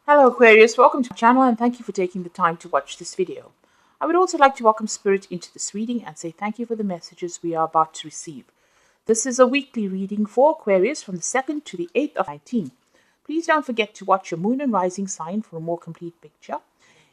Hello Aquarius, welcome to my channel and thank you for taking the time to watch this video. I would also like to welcome Spirit into this reading and say thank you for the messages we are about to receive. This is a weekly reading for Aquarius from the 2nd to the 8th of 19. Please don't forget to watch your moon and rising sign for a more complete picture.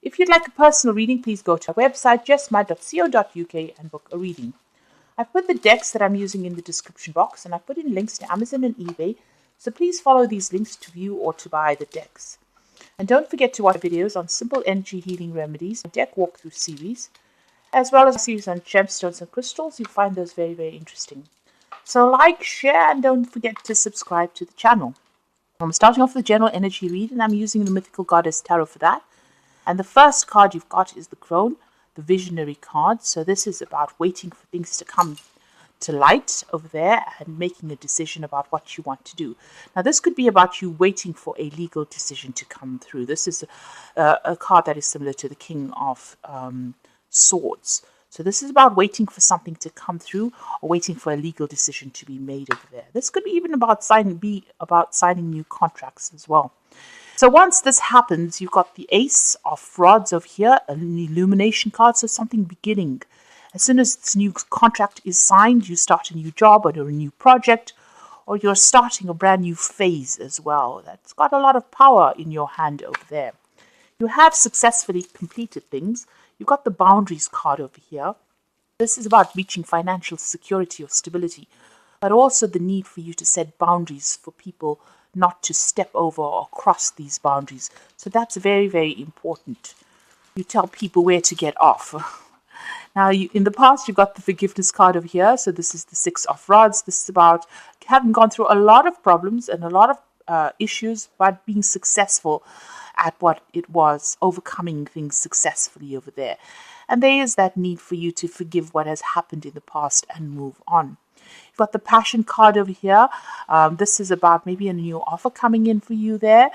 If you'd like a personal reading, please go to our website justmad.co.uk and book a reading. I've put the decks that I'm using in the description box and I've put in links to Amazon and eBay, so please follow these links to view or to buy the decks. And don't forget to watch videos on simple energy healing remedies, deck walkthrough series, as well as a series on gemstones and crystals. You'll find those very, very interesting. So like, share, and don't forget to subscribe to the channel. I'm starting off with the general energy read, and I'm using the Mythical Goddess Tarot for that. And the first card you've got is the Crone, the Visionary card. So this is about waiting for things to come to light over there and making a decision about what you want to do. Now this could be about you waiting for a legal decision to come through. This is a card that is similar to the King of Swords. So this is about waiting for something to come through or waiting for a legal decision to be made over there. This could be even about signing new contracts as well. So once this happens, you've got the Ace of Rods over here, an illumination card, so something beginning. As soon as this new contract is signed, you start a new job or a new project, or you're starting a brand new phase as well. That's got a lot of power in your hand over there. You have successfully completed things. You've got the Boundaries card over here. This is about reaching financial security or stability, but also the need for you to set boundaries for people not to step over or cross these boundaries. So that's very, very important. You tell people where to get off. Now, in the past, you've got the Forgiveness card over here. So this is the Six of Rods. This is about having gone through a lot of problems and a lot of issues, but being successful at what it was, overcoming things successfully over there. And there is that need for you to forgive what has happened in the past and move on. You've got the Passion card over here. This is about maybe a new offer coming in for you there.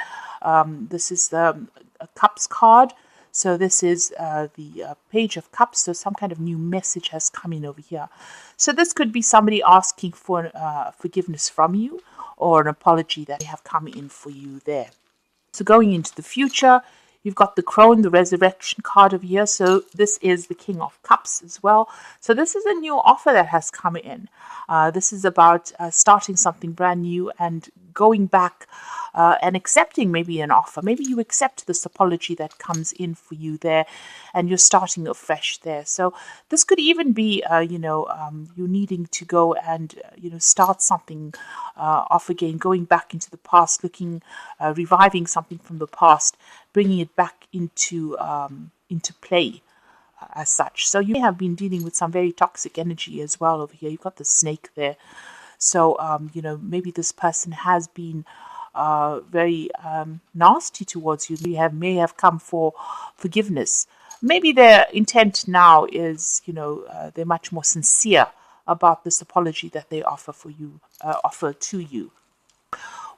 This is the Cups card. So this is the Page of Cups. So some kind of new message has come in over here. So this could be somebody asking for forgiveness from you or an apology that they have come in for you there. So going into the future, you've got the Crone, the Resurrection card over here. So this is the King of Cups as well. So this is a new offer that has come in. This is about starting something brand new and going back and accepting maybe an offer. Maybe you accept this apology that comes in for you there and you're starting afresh there. So this could even be, you needing to go and, start something off again, going back into the past, reviving something from the past, bringing it back into play as such. So you may have been dealing with some very toxic energy as well over here. You've got the Snake there. So, maybe this person has been very nasty towards you. They may have come for forgiveness. Maybe their intent now is, they're much more sincere about this apology that they offer to you.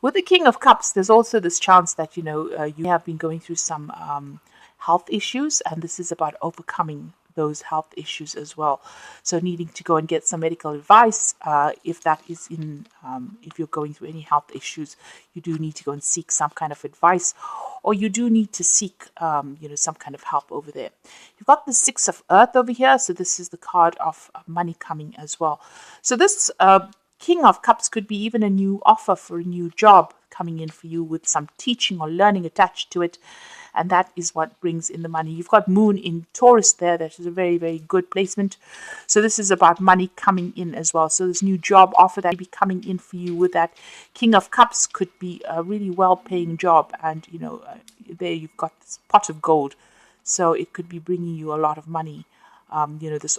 With the King of Cups, there's also this chance that, you have been going through some health issues, and this is about overcoming those health issues as well. So needing to go and get some medical advice, if you're going through any health issues, you do need to go and seek some kind of advice, or you do need to seek, some kind of help over there. You've got the Six of Earth over here. So this is the card of money coming as well. So this King of Cups could be even a new offer for a new job coming in for you with some teaching or learning attached to it. And that is what brings in the money. You've got Moon in Taurus there. That is a very, very good placement. So this is about money coming in as well. So this new job offer that will be coming in for you with that King of Cups could be a really well-paying job. And, there you've got this pot of gold. So it could be bringing you a lot of money.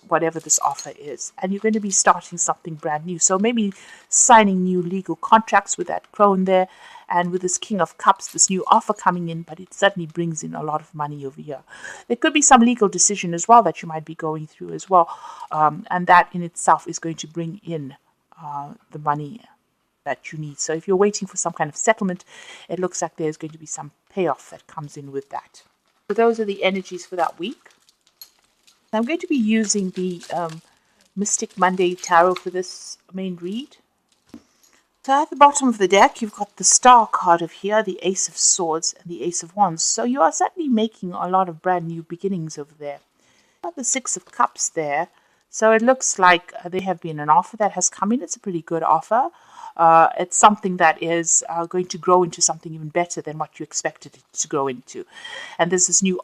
Whatever this offer is, and you're going to be starting something brand new. So maybe signing new legal contracts with that Crone there, and with this King of Cups, this new offer coming in, but it certainly brings in a lot of money over here. There could be some legal decision as well that you might be going through as well, and that in itself is going to bring in the money that you need. So if you're waiting for some kind of settlement, it looks like there's going to be some payoff that comes in with that. So those are the energies for that week. I'm going to be using the Mystic Monday Tarot for this main read. So at the bottom of the deck, you've got the Star card of here, the Ace of Swords, and the Ace of Wands. So you are certainly making a lot of brand new beginnings over there. Got the Six of Cups there. So it looks like there have been an offer that has come in. It's a pretty good offer. It's something that is going to grow into something even better than what you expected it to grow into. And there's this new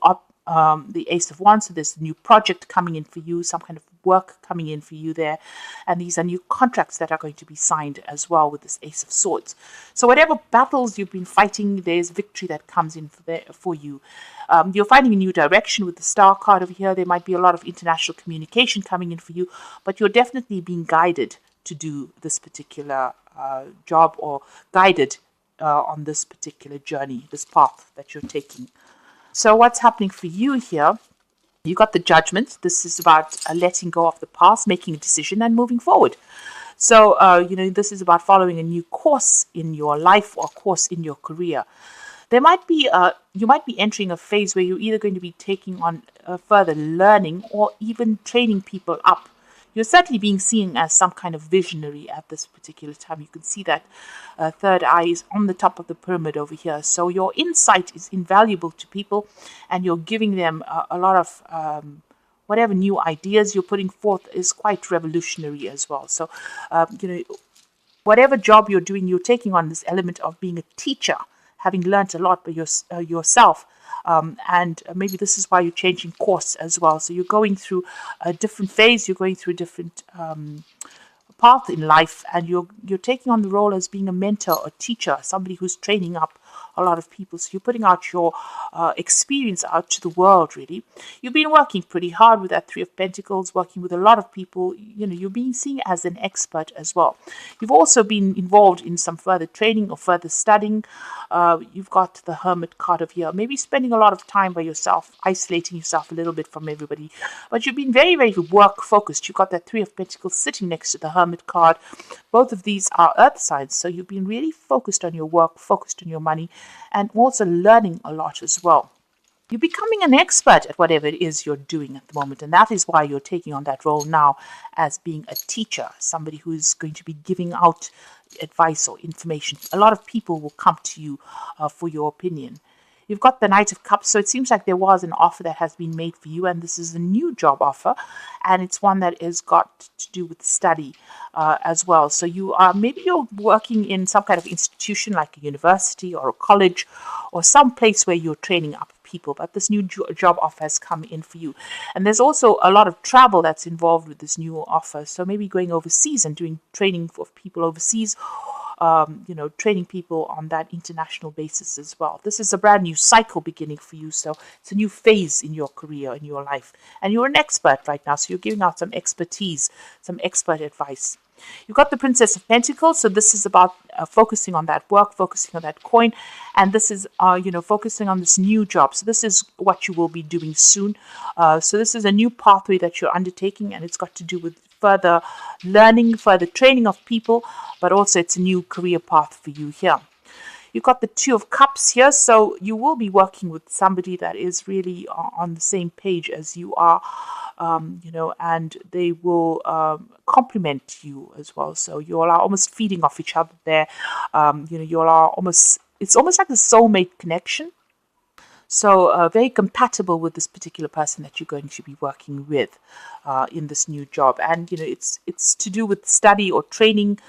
the Ace of Wands, so there's a new project coming in for you, some kind of work coming in for you there. And these are new contracts that are going to be signed as well with this Ace of Swords. So whatever battles you've been fighting, there's victory that comes in for you. You're finding a new direction with the Star card over here. There might be a lot of international communication coming in for you, but you're definitely being guided to do this particular job, or guided on this particular journey, this path that you're taking. So what's happening for you here? You got the Judgment. This is about letting go of the past, making a decision, and moving forward. So, this is about following a new course in your life or course in your career. There might be you might be entering a phase where you're either going to be taking on further learning or even training people up. You're certainly being seen as some kind of visionary at this particular time. You can see that third eye is on the top of the pyramid over here. So your insight is invaluable to people, and you're giving them a lot of whatever new ideas you're putting forth is quite revolutionary as well. So, whatever job you're doing, you're taking on this element of being a teacher, having learnt a lot by yourself. And maybe this is why you're changing course as well. So you're going through a different phase, you're going through a different path in life, and you're taking on the role as being a mentor, a teacher, somebody who's training up a lot of people. So you're putting out your experience out to the world, really. You've been working pretty hard with that Three of Pentacles, working with a lot of people. You're being seen as an expert as well. You've also been involved in some further training or further studying. You've got the Hermit card of here. Maybe spending a lot of time by yourself, isolating yourself a little bit from everybody. But you've been very, very work focused. You've got that Three of Pentacles sitting next to the Hermit card. Both of these are earth signs. So you've been really focused on your work, focused on your money, and also learning a lot as well. You're becoming an expert at whatever it is you're doing at the moment, and that is why you're taking on that role now as being a teacher, somebody who is going to be giving out advice or information. A lot of people will come to you for your opinion. You've got the Knight of Cups, so it seems like there was an offer that has been made for you, and this is a new job offer, and it's one that has got to do with study as well. So maybe you're working in some kind of institution like a university or a college or some place where you're training up people, but this new job offer has come in for you. And there's also a lot of travel that's involved with this new offer. So maybe going overseas and doing training for people overseas, training people on that international basis as well. This is a brand new cycle beginning for you. So it's a new phase in your career, in your life. And you're an expert right now. So you're giving out some expertise, some expert advice. You've got the Princess of Pentacles. So this is about focusing on that work, focusing on that coin. And this is, focusing on this new job. So this is what you will be doing soon. So this is a new pathway that you're undertaking, and it's got to do with further learning, further training of people, but also it's a new career path for you here. You've got the Two of Cups here, so you will be working with somebody that is really on the same page as you are, and they will complement you as well. So you all are almost feeding off each other there. You all are it's almost like a soulmate connection. So very compatible with this particular person that you're going to be working with in this new job. And, it's to do with study or training.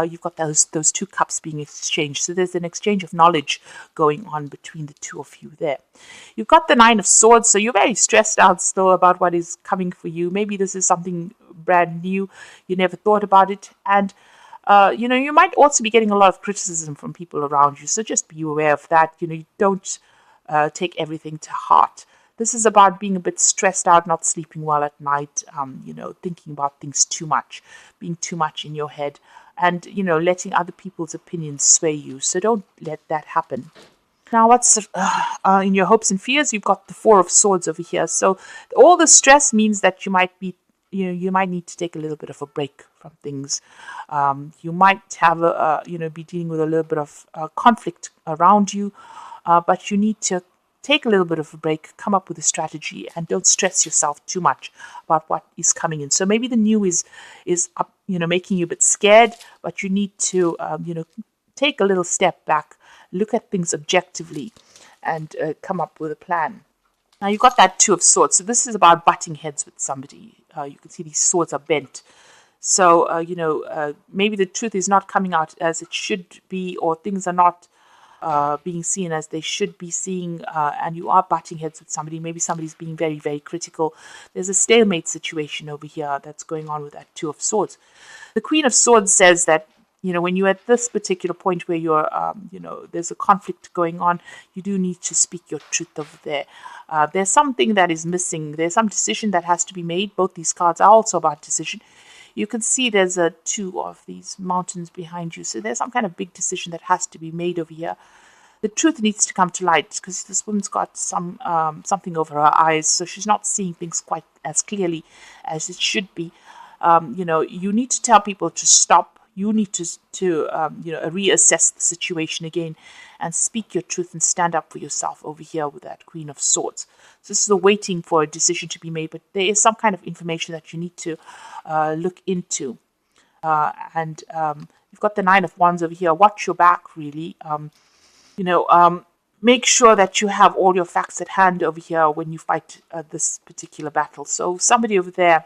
You've got those two cups being exchanged. So there's an exchange of knowledge going on between the two of you there. You've got the Nine of Swords. So you're very stressed out still about what is coming for you. Maybe this is something brand new. You never thought about it. And you might also be getting a lot of criticism from people around you. So just be aware of that. You don't take everything to heart. This is about being a bit stressed out, not sleeping well at night, thinking about things too much, being too much in your head, and, letting other people's opinions sway you. So don't let that happen. Now, what's in your hopes and fears? You've got the Four of Swords over here. So all the stress means that you might be, you might need to take a little bit of a break from things. You might have, be dealing with a little bit of conflict around you. But you need to take a little bit of a break, come up with a strategy, and don't stress yourself too much about what is coming in. So maybe the new is up, making you a bit scared, but you need to, take a little step back, look at things objectively, and come up with a plan. Now you've got that Two of Swords. So this is about butting heads with somebody. You can see these swords are bent. So, maybe the truth is not coming out as it should be, or things are not being seen as they should be seen, and you are butting heads with somebody. Maybe somebody's being very, very critical. There's a stalemate situation over here that's going on with that Two of Swords. The Queen of Swords says that, when you're at this particular point where you're, there's a conflict going on, you do need to speak your truth over there. There's something that is missing. There's some decision that has to be made. Both these cards are also about decision. You can see there's two of these mountains behind you. So there's some kind of big decision that has to be made over here. The truth needs to come to light because this woman's got something over her eyes. So she's not seeing things quite as clearly as it should be. You need to tell people to stop. You need to reassess the situation again and speak your truth and stand up for yourself over here with that Queen of Swords. So this is a waiting for a decision to be made, but there is some kind of information that you need to look into. And you've got the Nine of Wands over here. Watch your back, really. Make sure that you have all your facts at hand over here when you fight this particular battle. So somebody over there,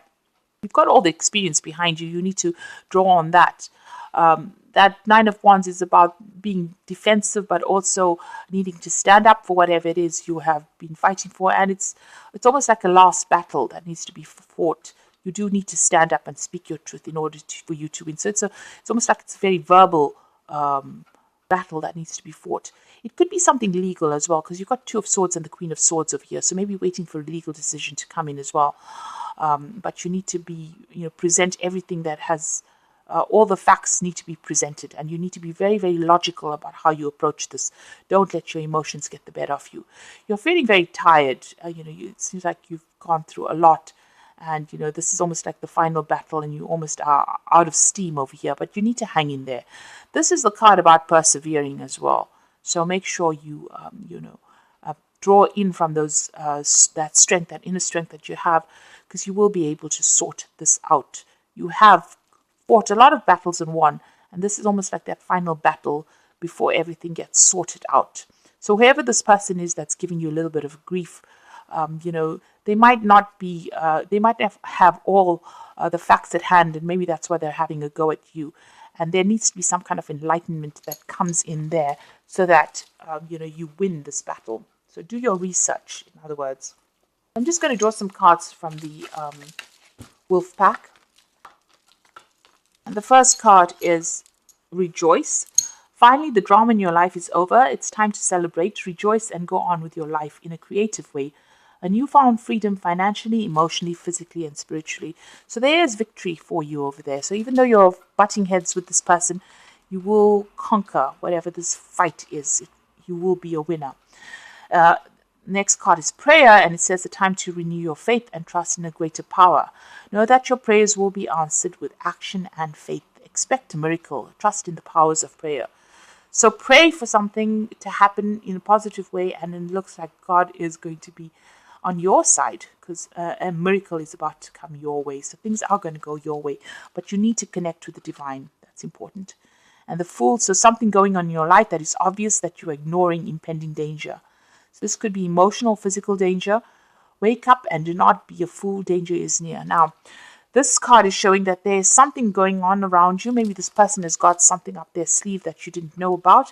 you've got all the experience behind you. You need to draw on that. That Nine of Wands is about being defensive, but also needing to stand up for whatever it is you have been fighting for. And it's almost like a last battle that needs to be fought. You do need to stand up and speak your truth in order for you to win. So it's almost like it's a very verbal battle that needs to be fought. It could be something legal as well, because you've got Two of Swords and the Queen of Swords over here. So maybe waiting for a legal decision to come in as well. But you need to be, present everything that has, all the facts need to be presented, and you need to be very, very logical about how you approach this. Don't let your emotions get the better of you. You're feeling very tired. It seems like you've gone through a lot, and this is almost like the final battle, and you almost are out of steam over here. But you need to hang in there. This is the card about persevering as well. So make sure you, draw in from those that strength, that inner strength that you have, because you will be able to sort this out. You have fought a lot of battles and won, and this is almost like that final battle before everything gets sorted out. So whoever this person is that's giving you a little bit of grief, they might not be, they might have all the facts at hand, and maybe that's why they're having a go at you. And there needs to be some kind of enlightenment that comes in there so that, you win this battle. So do your research, in other words. I'm just going to draw some cards from the Wolf Pack. And the first card is Rejoice. Finally, the drama in your life is over. It's time to celebrate, rejoice, and go on with your life in a creative way. A newfound freedom financially, emotionally, physically, and spiritually. So there is victory for you over there. So even though you're butting heads with this person, you will conquer whatever this fight is. You will be a winner. Next card is Prayer, and it says the time to renew your faith and trust in a greater power. Know that your prayers will be answered with action and faith. Expect a miracle. Trust in the powers of prayer. So pray for something to happen in a positive way, and it looks like God is going to be on your side, because a miracle is about to come your way. So things are going to go your way, but you need to connect with the divine. That's important. And the Fool, so something going on in your life that is obvious that you're ignoring impending danger. So this could be emotional, physical danger. Wake up and do not be a fool. Danger is near. Now, this card is showing that there's something going on around you. Maybe this person has got something up their sleeve that you didn't know about.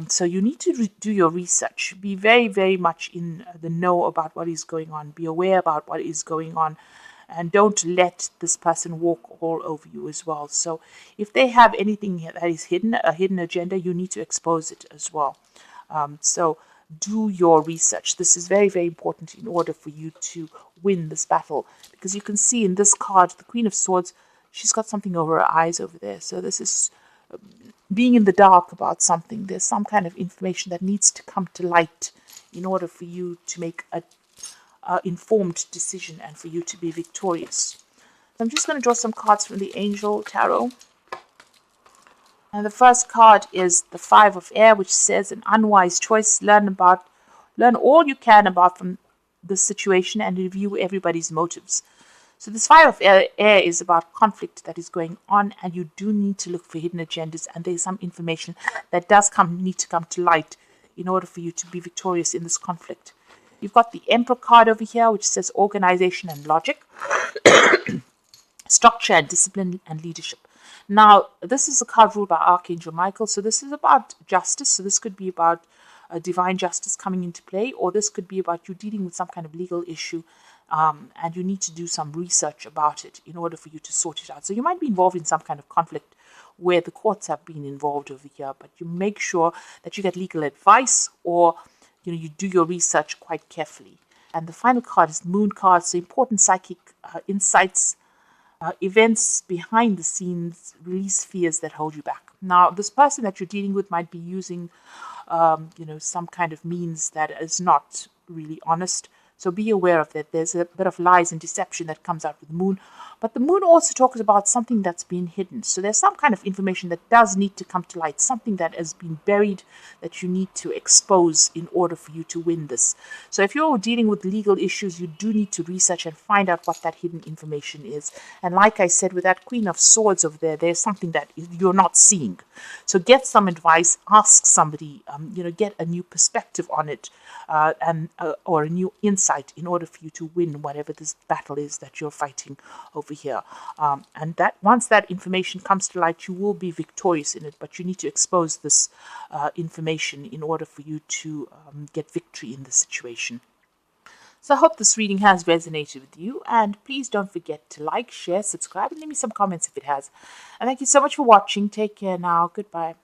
So you need to do your research. Be very, very much in the know about what is going on. Be aware about what is going on. And don't let this person walk all over you as well. So if they have anything that is hidden, a hidden agenda, you need to expose it as well. So do your research. This is very, very important in order for you to win this battle. Because you can see in this card, the Queen of Swords, she's got something over her eyes over there. So this is being in the dark about something. There's some kind of information that needs to come to light in order for you to make a informed decision and for you to be victorious. So I'm just going to draw some cards from the Angel Tarot. And the first card is the Five of Air, which says an unwise choice. Learn about Learn all you can about from this situation and review everybody's motives. So this fire of air is about conflict that is going on, and you do need to look for hidden agendas, and there's some information that does need to come to light in order for you to be victorious in this conflict. You've got the Emperor card over here, which says organization and logic, structure and discipline and leadership. Now, this is a card ruled by Archangel Michael, so this is about justice. So this could be about divine justice coming into play, or this could be about you dealing with some kind of legal issue, and you need to do some research about it in order for you to sort it out. So you might be involved in some kind of conflict where the courts have been involved over here, but you make sure that you get legal advice, or you do your research quite carefully. And the final card is Moon card, so important psychic insights, events behind the scenes, release fears that hold you back. Now, this person that you're dealing with might be using, some kind of means that is not really honest. So be aware of that. There's a bit of lies and deception that comes out with the moon. But the moon also talks about something that's been hidden. So there's some kind of information that does need to come to light, something that has been buried that you need to expose in order for you to win this. So if you're dealing with legal issues, you do need to research and find out what that hidden information is. And like I said, with that Queen of Swords over there, there's something that you're not seeing. So get some advice, ask somebody, get a new perspective on it, or a new insight in order for you to win whatever this battle is that you're fighting over here. And that once that information comes to light, you will be victorious in it, but you need to expose this information in order for you to get victory in the situation. So I hope this reading has resonated with you, and please don't forget to like, share, subscribe, and leave me some comments if it has. And thank you so much for watching. Take care now. Goodbye.